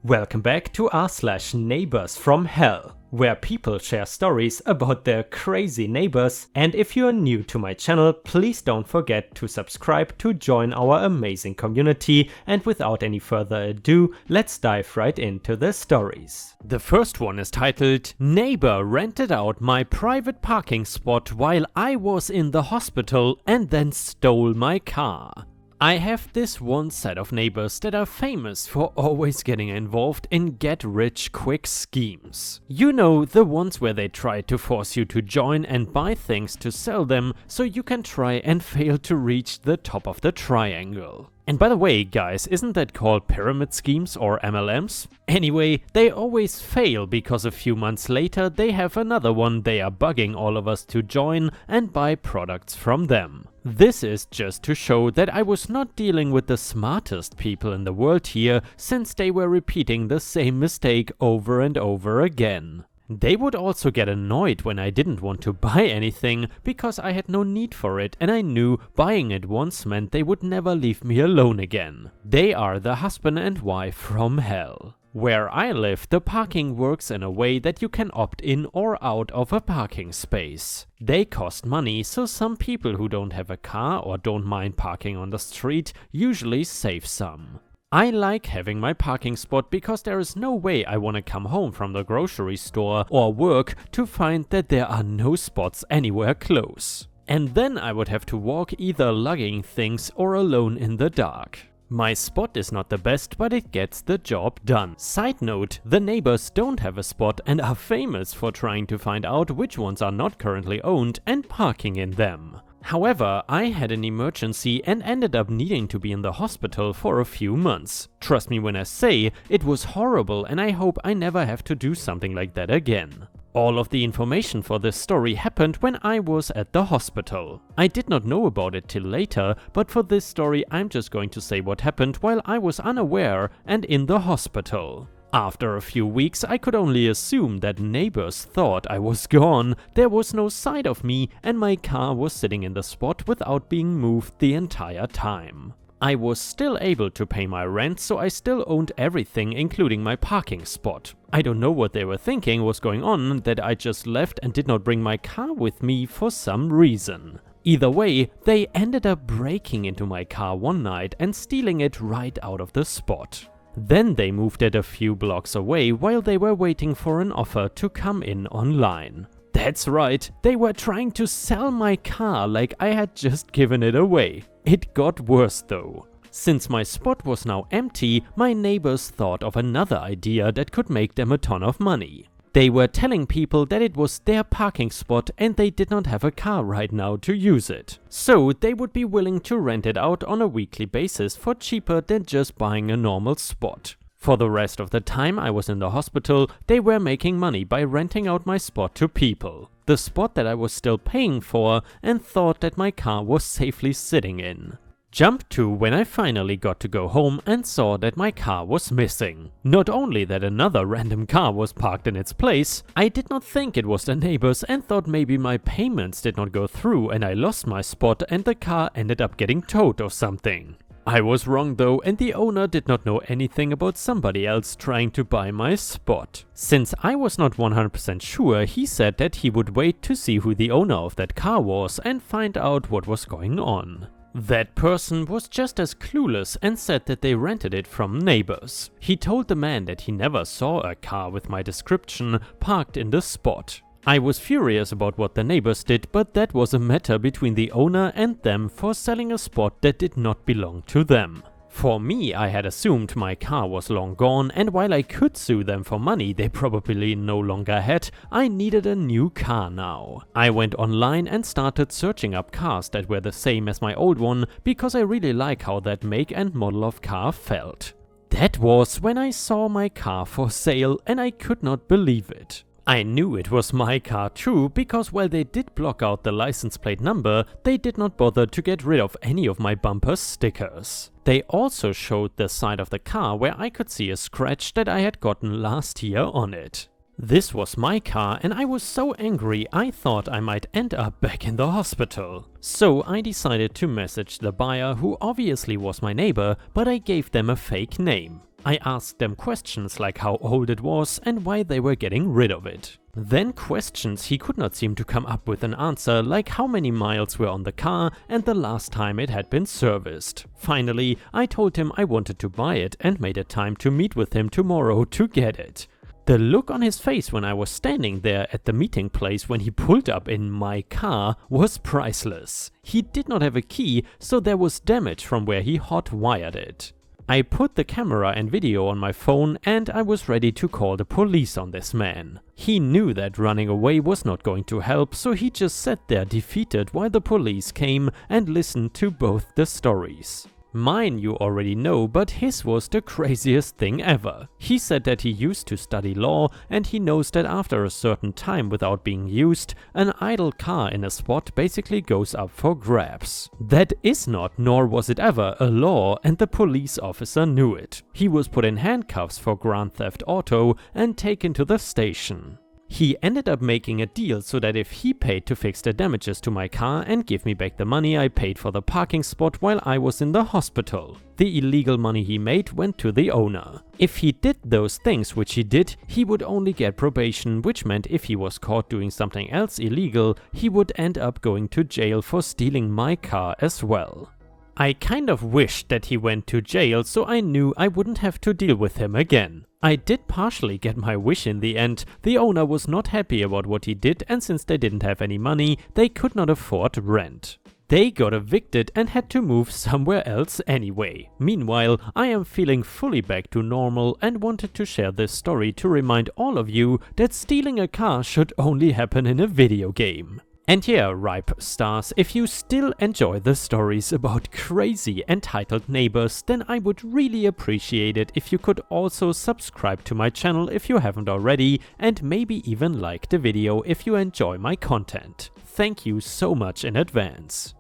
Welcome back to r/neighbors from hell, where people share stories about their crazy neighbors. And if you're new to my channel, please don't forget to subscribe to join our amazing community. And without any further ado, let's dive right into the stories. The first one is titled, "Neighbor rented out my private parking spot while I was in the hospital and then stole my car." I have this one set of neighbors that are famous for always getting involved in get-rich-quick schemes. You know, the ones where they try to force you to join and buy things to sell them so you can try and fail to reach the top of the triangle. And by the way, guys, isn't that called pyramid schemes or MLMs? Anyway, they always fail because a few months later they have another one they are bugging all of us to join and buy products from them. This is just to show that I was not dealing with the smartest people in the world here, since they were repeating the same mistake over and over again. They would also get annoyed when I didn't want to buy anything because I had no need for it and I knew buying it once meant they would never leave me alone again. They are the husband and wife from hell. Where I live, the parking works in a way that you can opt in or out of a parking space. They cost money, so some people who don't have a car or don't mind parking on the street usually save some. I like having my parking spot because there is no way I want to come home from the grocery store or work to find that there are no spots anywhere close. And then I would have to walk either lugging things or alone in the dark. My spot is not the best, but it gets the job done. Side note, the neighbors don't have a spot and are famous for trying to find out which ones are not currently owned and parking in them. However, I had an emergency and ended up needing to be in the hospital for a few months. Trust me when I say, it was horrible and I hope I never have to do something like that again. All of the information for this story happened when I was at the hospital. I did not know about it till later, but for this story I'm just going to say what happened while I was unaware and in the hospital. After a few weeks, I could only assume that neighbors thought I was gone. There was no sight of me and my car was sitting in the spot without being moved the entire time. I was still able to pay my rent, so I still owned everything, including my parking spot. I don't know what they were thinking was going on, that I just left and did not bring my car with me for some reason. Either way, they ended up breaking into my car one night and stealing it right out of the spot. Then they moved it a few blocks away while they were waiting for an offer to come in online. That's right, they were trying to sell my car like I had just given it away. It got worse though. Since my spot was now empty, my neighbors thought of another idea that could make them a ton of money. They were telling people that it was their parking spot and they did not have a car right now to use it. So they would be willing to rent it out on a weekly basis for cheaper than just buying a normal spot. For the rest of the time I was in the hospital, they were making money by renting out my spot to people. The spot that I was still paying for and thought that my car was safely sitting in. Jump to when I finally got to go home and saw that my car was missing. Not only that another random car was parked in its place, I did not think it was the neighbors and thought maybe my payments did not go through and I lost my spot and the car ended up getting towed or something. I was wrong though, and the owner did not know anything about somebody else trying to buy my spot. Since I was not 100% sure, he said that he would wait to see who the owner of that car was and find out what was going on. That person was just as clueless and said that they rented it from neighbors. He told the man that he never saw a car with my description parked in the spot. I was furious about what the neighbors did, but that was a matter between the owner and them for selling a spot that did not belong to them. For me, I had assumed my car was long gone, and while I could sue them for money they probably no longer had, I needed a new car now. I went online and started searching up cars that were the same as my old one, because I really like how that make and model of car felt. That was when I saw my car for sale and I could not believe it. I knew it was my car too, because while they did block out the license plate number, they did not bother to get rid of any of my bumper stickers. They also showed the side of the car where I could see a scratch that I had gotten last year on it. This was my car and I was so angry I thought I might end up back in the hospital. So I decided to message the buyer, who obviously was my neighbor, but I gave them a fake name. I asked them questions like how old it was and why they were getting rid of it. Then questions he could not seem to come up with an answer, like how many miles were on the car and the last time it had been serviced. Finally, I told him I wanted to buy it and made a time to meet with him tomorrow to get it. The look on his face when I was standing there at the meeting place when he pulled up in my car was priceless. He did not have a key, so there was damage from where he hot-wired it. I put the camera and video on my phone and I was ready to call the police on this man. He knew that running away was not going to help, so he just sat there defeated while the police came and listened to both the stories. Mine you already know, but his was the craziest thing ever. He said that he used to study law and he knows that after a certain time without being used, an idle car in a spot basically goes up for grabs. That is not, nor was it ever, a law, and the police officer knew it. He was put in handcuffs for Grand Theft Auto and taken to the station. He ended up making a deal so that if he paid to fix the damages to my car and give me back the money I paid for the parking spot while I was in the hospital, the illegal money he made went to the owner. If he did those things, which he did, he would only get probation, which meant if he was caught doing something else illegal, he would end up going to jail for stealing my car as well. I kind of wished that he went to jail so I knew I wouldn't have to deal with him again. I did partially get my wish in the end. The owner was not happy about what he did, and since they didn't have any money, they could not afford rent. They got evicted and had to move somewhere else anyway. Meanwhile, I am feeling fully back to normal and wanted to share this story to remind all of you that stealing a car should only happen in a video game. And yeah, ripe stars, if you still enjoy the stories about crazy entitled neighbors, then I would really appreciate it if you could also subscribe to my channel if you haven't already, and maybe even like the video if you enjoy my content. Thank you so much in advance.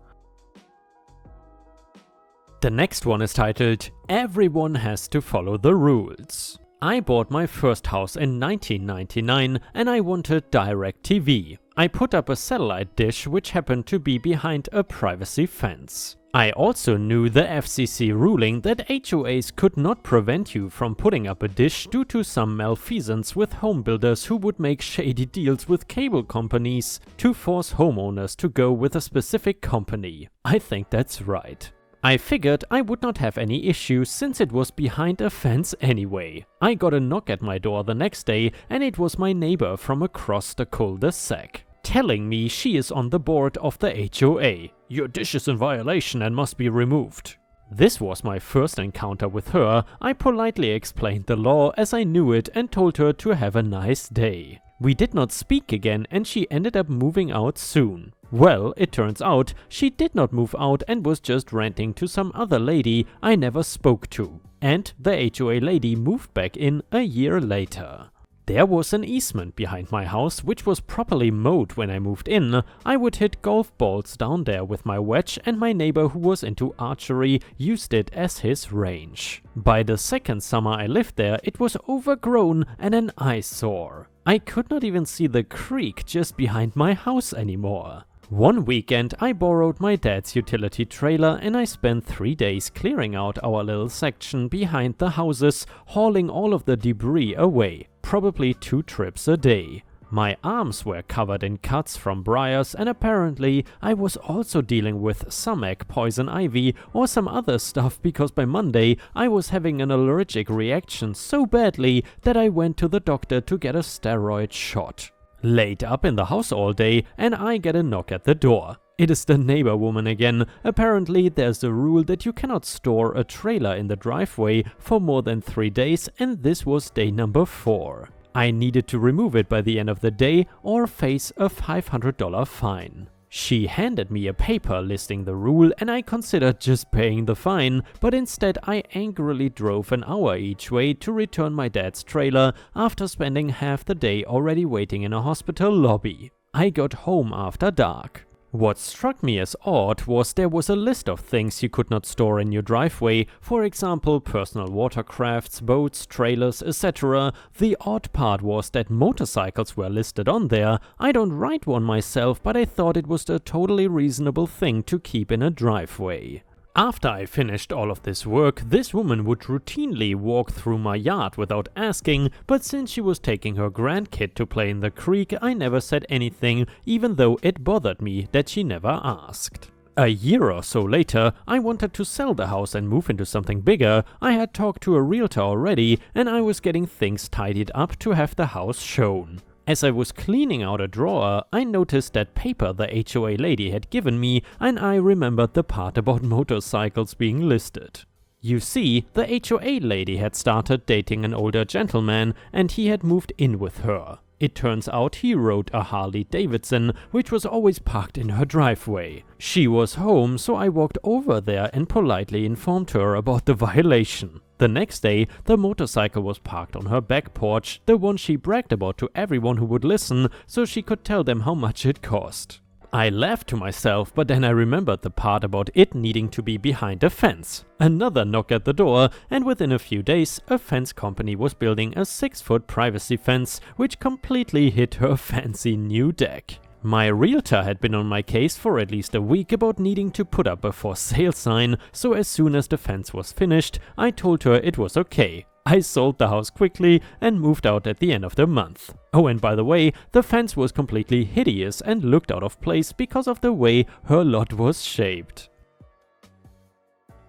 The next one is titled, Everyone Has to Follow the Rules. I bought my first house in 1999 and I wanted DirecTV. I put up a satellite dish which happened to be behind a privacy fence. I also knew the FCC ruling that HOAs could not prevent you from putting up a dish due to some malfeasance with home builders who would make shady deals with cable companies to force homeowners to go with a specific company. I think that's right. I figured I would not have any issues since it was behind a fence anyway. I got a knock at my door the next day and it was my neighbor from across the cul-de-sac, telling me she is on the board of the HOA. Your dish is in violation and must be removed. This was my first encounter with her. I politely explained the law as I knew it and told her to have a nice day. We did not speak again and she ended up moving out soon. Well, it turns out she did not move out and was just renting to some other lady I never spoke to. And the HOA lady moved back in a year later. There was an easement behind my house which was properly mowed when I moved in. I would hit golf balls down there with my wedge and my neighbor who was into archery used it as his range. By the second summer I lived there, it was overgrown and an eyesore. I could not even see the creek just behind my house anymore. One weekend I borrowed my dad's utility trailer and I spent 3 days clearing out our little section behind the houses, hauling all of the debris away, probably 2 trips a day. My arms were covered in cuts from briars and apparently I was also dealing with some egg poison ivy or some other stuff because by Monday I was having an allergic reaction so badly that I went to the doctor to get a steroid shot. Laid up in the house all day and I get a knock at the door. It is the neighbor woman again. Apparently there's a rule that you cannot store a trailer in the driveway for more than 3 days and this was day number 4. I needed to remove it by the end of the day or face a $500 fine. She handed me a paper listing the rule and I considered just paying the fine, but instead I angrily drove an hour each way to return my dad's trailer after spending half the day already waiting in a hospital lobby. I got home after dark. What struck me as odd was there was a list of things you could not store in your driveway, for example personal watercrafts, boats, trailers, etc. The odd part was that motorcycles were listed on there. I don't ride one myself, but I thought it was a totally reasonable thing to keep in a driveway. After I finished all of this work, this woman would routinely walk through my yard without asking, but since she was taking her grandkid to play in the creek, I never said anything, even though it bothered me that she never asked. A year or so later, I wanted to sell the house and move into something bigger. I had talked to a realtor already, and I was getting things tidied up to have the house shown. As I was cleaning out a drawer, I noticed that paper the HOA lady had given me, and I remembered the part about motorcycles being listed. You see, the HOA lady had started dating an older gentleman, and he had moved in with her. It turns out he rode a Harley Davidson, which was always parked in her driveway. She was home, so I walked over there and politely informed her about the violation. The next day, the motorcycle was parked on her back porch, the one she bragged about to everyone who would listen, so she could tell them how much it cost. I laughed to myself, but then I remembered the part about it needing to be behind a fence. Another knock at the door, and within a few days, a fence company was building a 6-foot privacy fence, which completely hid her fancy new deck. My realtor had been on my case for at least a week about needing to put up a for sale sign, so as soon as the fence was finished, I told her it was okay. I sold the house quickly and moved out at the end of the month. Oh, and by the way, the fence was completely hideous and looked out of place because of the way her lot was shaped.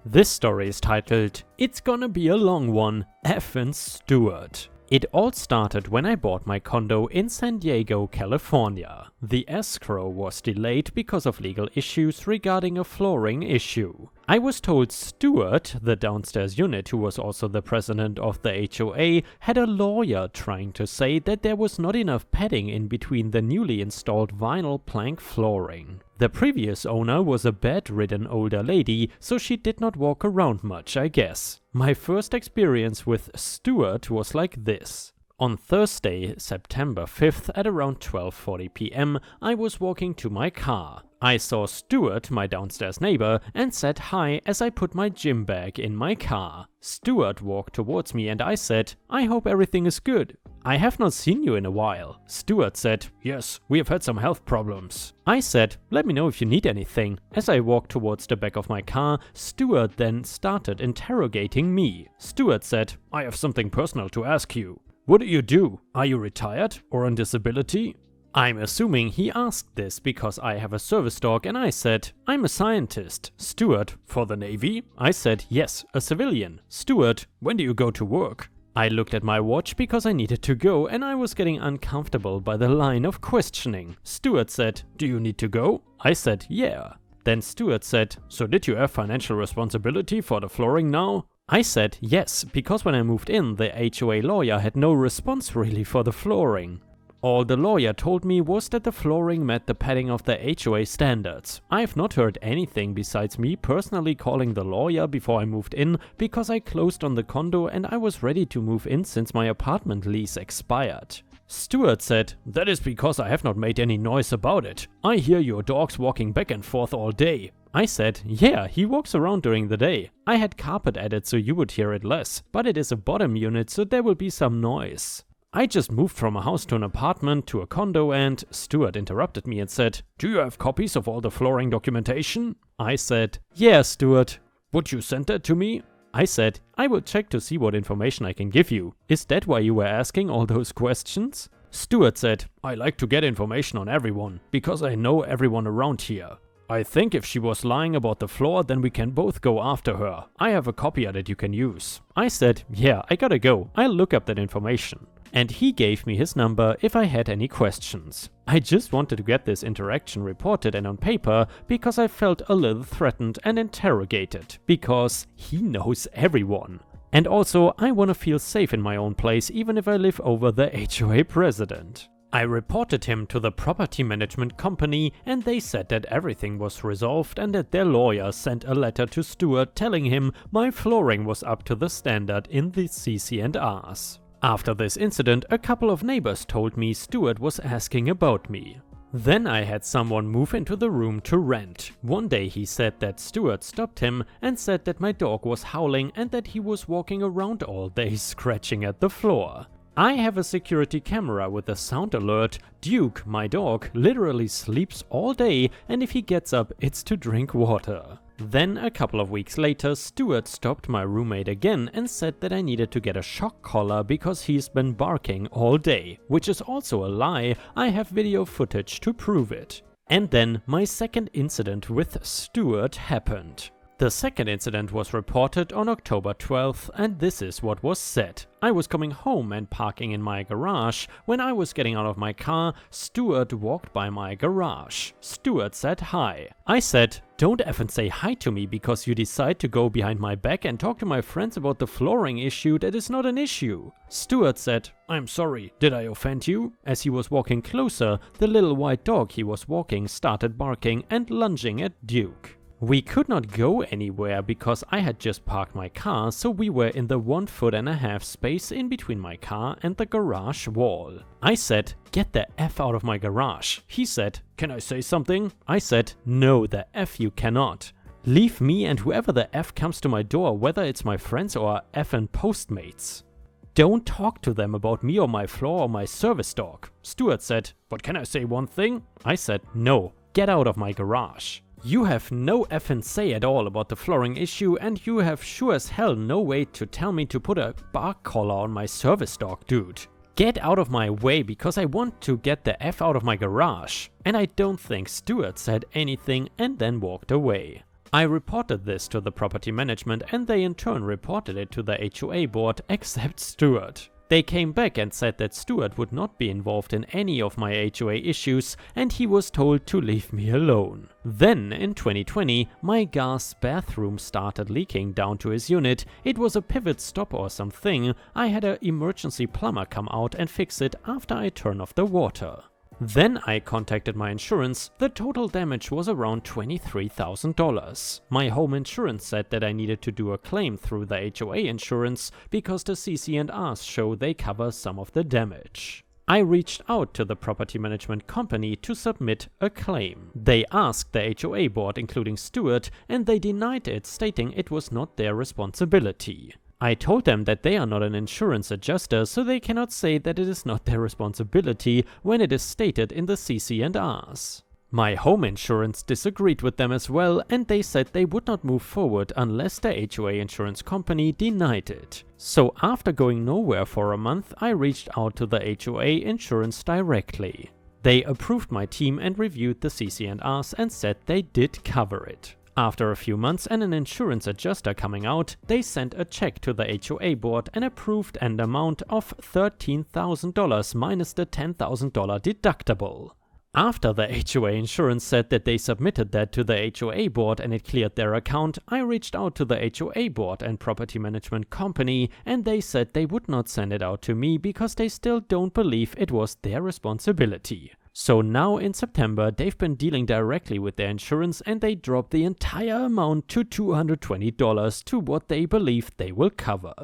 This story is titled, "It's Gonna Be a Long One, Effin' Stuart." It all started when I bought my condo in San Diego, California. The escrow was delayed because of legal issues regarding a flooring issue. I was told Stuart, the downstairs unit who was also the president of the HOA, had a lawyer trying to say that there was not enough padding in between the newly installed vinyl plank flooring. The previous owner was a bedridden older lady, so she did not walk around much, I guess. My first experience with Stuart was like this. On Thursday, September 5th at around 12:40 p.m, I was walking to my car. I saw Stuart, my downstairs neighbor, and said hi as I put my gym bag in my car. Stuart walked towards me and I said, "I hope everything is good. I have not seen you in a while." Stuart said, "Yes, we have had some health problems." I said, "Let me know if you need anything." As I walked towards the back of my car, Stuart then started interrogating me. Stuart said, "I have something personal to ask you. What do you do? Are you retired or on disability?" I'm assuming he asked this because I have a service dog, and I said, "I'm a scientist." Stuart, "For the Navy?" I said, "Yes, a civilian." Stuart, "When do you go to work?" I looked at my watch because I needed to go, and I was getting uncomfortable by the line of questioning. Stuart said, "Do you need to go?" I said, "Yeah." Then Stuart said, "So did you have financial responsibility for the flooring now?" I said, "Yes, because when I moved in, the HOA lawyer had no response really for the flooring." All the lawyer told me was that the flooring met the padding of the HOA standards. I have not heard anything besides me personally calling the lawyer before I moved in because I closed on the condo and I was ready to move in since my apartment lease expired. Stuart said, "That is because I have not made any noise about it. I hear your dogs walking back and forth all day." I said, "Yeah, he walks around during the day. I had carpet added so you would hear it less, but it is a bottom unit so there will be some noise. I just moved from a house to an apartment to a condo and..." Stuart interrupted me and said, "Do you have copies of all the flooring documentation?" I said, "Yeah, Stuart." "Would you send that to me?" I said, "I will check to see what information I can give you. Is that why you were asking all those questions?" Stuart said, "I like to get information on everyone, because I know everyone around here. I think if she was lying about the floor, then we can both go after her. I have a copy that you can use." I said, "Yeah, I gotta go. I'll look up that information." And he gave me his number if I had any questions. I just wanted to get this interaction reported and on paper because I felt a little threatened and interrogated, because he knows everyone. And also, I want to feel safe in my own place even if I live over the HOA president. I reported him to the property management company and they said that everything was resolved and that their lawyer sent a letter to Stuart telling him my flooring was up to the standard in the CC&Rs. After this incident, a couple of neighbors told me Stuart was asking about me. Then I had someone move into the room to rent. One day he said that Stuart stopped him and said that my dog was howling and that he was walking around all day scratching at the floor. I have a security camera with a sound alert. Duke, my dog, literally sleeps all day and if he gets up it's to drink water. Then a couple of weeks later, Stuart stopped my roommate again and said that I needed to get a shock collar because he's been barking all day, which is also a lie. I have video footage to prove it. And then my second incident with Stuart happened. The second incident was reported on October 12th, and this is what was said. I was coming home and parking in my garage. When I was getting out of my car, Stuart walked by my garage. Stuart said hi. I said, "Don't effing say hi to me because you decide to go behind my back and talk to my friends about the flooring issue that is not an issue." Stuart said, "I'm sorry, did I offend you?" As he was walking closer, the little white dog he was walking started barking and lunging at Duke. We could not go anywhere because I had just parked my car, so we were in the 1.5 foot space in between my car and the garage wall. I said, "Get the F out of my garage." He said, "Can I say something?" I said, "No, the F you cannot. Leave me and whoever the F comes to my door, whether it's my friends or effing Postmates. Don't talk to them about me or my floor or my service dog." Stuart said, "But can I say one thing?" I said, "No, get out of my garage. You have no effing say at all about the flooring issue, and you have sure as hell no way to tell me to put a bark collar on my service dog, dude. Get out of my way because I want to get the F out of my garage." And I don't think Stuart said anything and then walked away. I reported this to the property management and they in turn reported it to the HOA board except Stuart. They came back and said that Stuart would not be involved in any of my HOA issues and he was told to leave me alone. Then, in 2020, my gas bathroom started leaking down to his unit. It was a pivot stop or something. I had an emergency plumber come out and fix it after I turned off the water. Then I contacted my insurance. The total damage was around $23,000. My home insurance said that I needed to do a claim through the HOA insurance because the CC&Rs show they cover some of the damage. I reached out to the property management company to submit a claim. They asked the HOA board, including Stuart, and they denied it, stating it was not their responsibility. I told them that they are not an insurance adjuster, so they cannot say that it is not their responsibility when it is stated in the CC&Rs. My home insurance disagreed with them as well, and they said they would not move forward unless the HOA insurance company denied it. So after going nowhere for a month, I reached out to the HOA insurance directly. They approved my team and reviewed the CC&Rs and said they did cover it. After a few months and an insurance adjuster coming out, they sent a check to the HOA board and approved an amount of $13,000 minus the $10,000 deductible. After the HOA insurance said that they submitted that to the HOA board and it cleared their account, I reached out to the HOA board and property management company and they said they would not send it out to me because they still don't believe it was their responsibility. So now in September they've been dealing directly with their insurance and they dropped the entire amount to $220 to what they believe they will cover.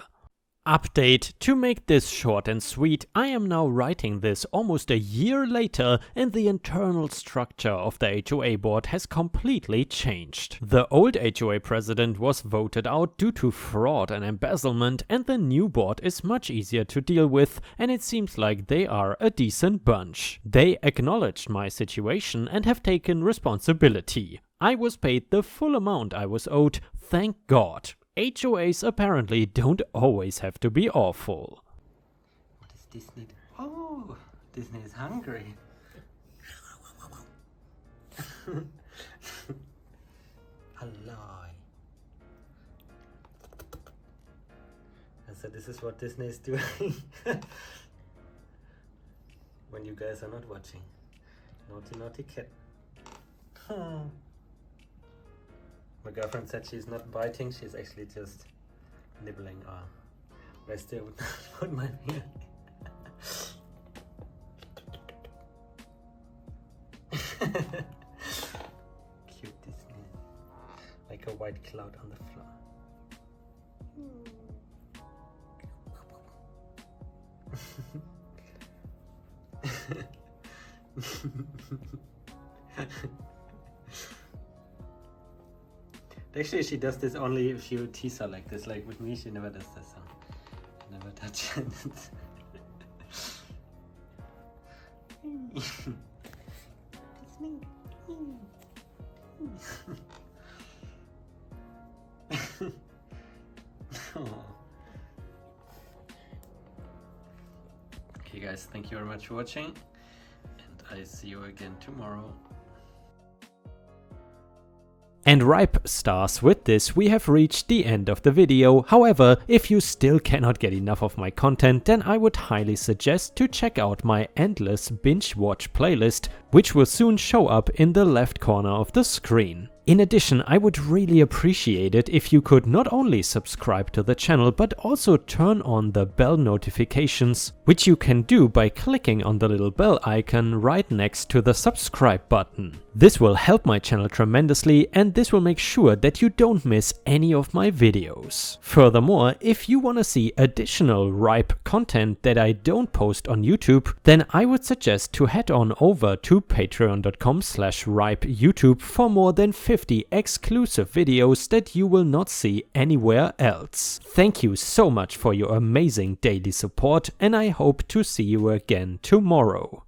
Update: to make this short and sweet, I am now writing this almost a year later and the internal structure of the HOA board has completely changed. The old HOA president was voted out due to fraud and embezzlement and the new board is much easier to deal with and it seems like they are a decent bunch. They acknowledged my situation and have taken responsibility. I was paid the full amount I was owed, thank God. HOAs apparently don't always have to be awful. What is Disney? Oh, Disney is hungry. A lie. So this is what Disney is doing when you guys are not watching. Naughty, naughty kid. My girlfriend said she's not biting, she's actually just nibbling. But I still would not put my finger. Cute Disney. Like a white cloud on the floor. Actually, she does this only if you tease her like this. Like with me, she never does this. So never touch it. It's me. Hey guys, thank you very much for watching, and I see you again tomorrow. And ripe stars, with this we have reached the end of the video. However, if you still cannot get enough of my content, then I would highly suggest to check out my endless binge watch playlist, which will soon show up in the left corner of the screen. In addition, I would really appreciate it if you could not only subscribe to the channel, but also turn on the bell notifications, which you can do by clicking on the little bell icon right next to the subscribe button. This will help my channel tremendously, and this will make sure that you don't miss any of my videos. Furthermore, if you want to see additional ripe content that I don't post on YouTube, then I would suggest to head on over to patreon.com/ripeyoutube for more than 50 exclusive videos that you will not see anywhere else. Thank you so much for your amazing daily support, and I hope to see you again tomorrow.